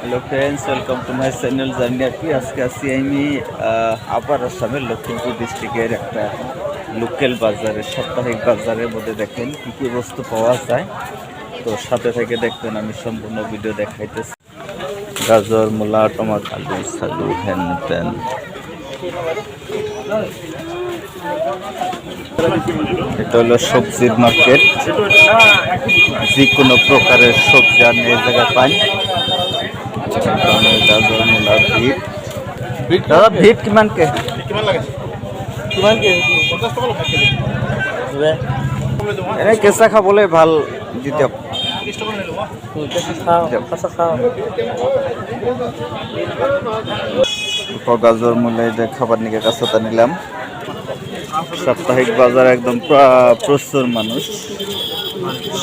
Hello friends, welcome to my channel journey আর কি। আজকে আছি আমি আপার আসামের লখিমপুর ডিস্ট্রিক্টের একটা লোকাল বাজারে, সাপ্তাহিক বাজারের মধ্যে দেখেন কী কী বস্তু পাওয়া যায়। তো সাথে থেকে দেখবেন, আমি সম্পূর্ণ ভিডিও দেখাইতেছি। গাজর, মূলা, টমাটো, আলু, সালু, হ্যান ত্যান। এটা হলো সবজির মার্কেট, যে কোনো প্রকারের সবজি আপনি এই জায়গায় পান। গাজর, মূলা, বিট। দাদা বিট কিমানকে? এনে কেঁচা খাবলৈ ভাল দিতে। গাজর, মূলা এই যে খাবার নিকে কাছটা নিলাম। সাপ্তাহিক বাজার একদম প্রচুর মানুষ,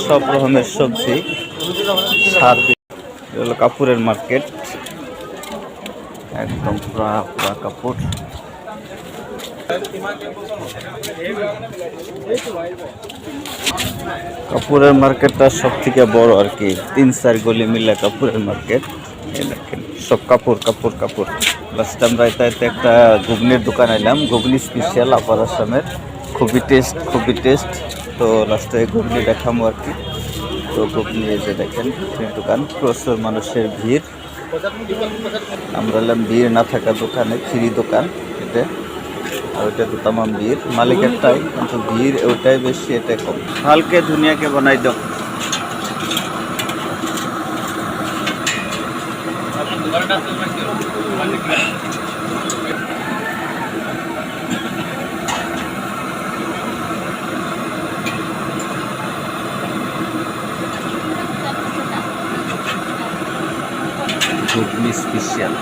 সব রকমের সবজি, সার। হলো কাপড়ের মার্কেট, একদম পুরা কাপড়। কাপড়ের মার্কেটটা সব থেকে বড় আর কি, 3-4 গলি মিলে কাপড়ের মার্কেট। দেখেন সব কাপড় কাপড় কাপড়। লাস্ট আমরা এটা একটা ঘুগনির দোকান এলাম, ঘুগনি স্পেশাল আপার আসামের, খুবই টেস্ট। তো লাস্টে ঘুগনি দেখাবো আর কি। তো ঘুগনি এই যে দেখেন দোকান, প্রচুর মানুষের ভিড়। আমরা এলাম ভিড় না থাকা দোকানে, ফ্রি দোকান এটা। আর ওইটা তো তামাম ভিড়, মালিকেরটাই, কিন্তু ভিড় ওটাই বেশি, এটা কম। হালকে দুনিয়াকে বানাই দাও। ঘুগনি স্পেশাল।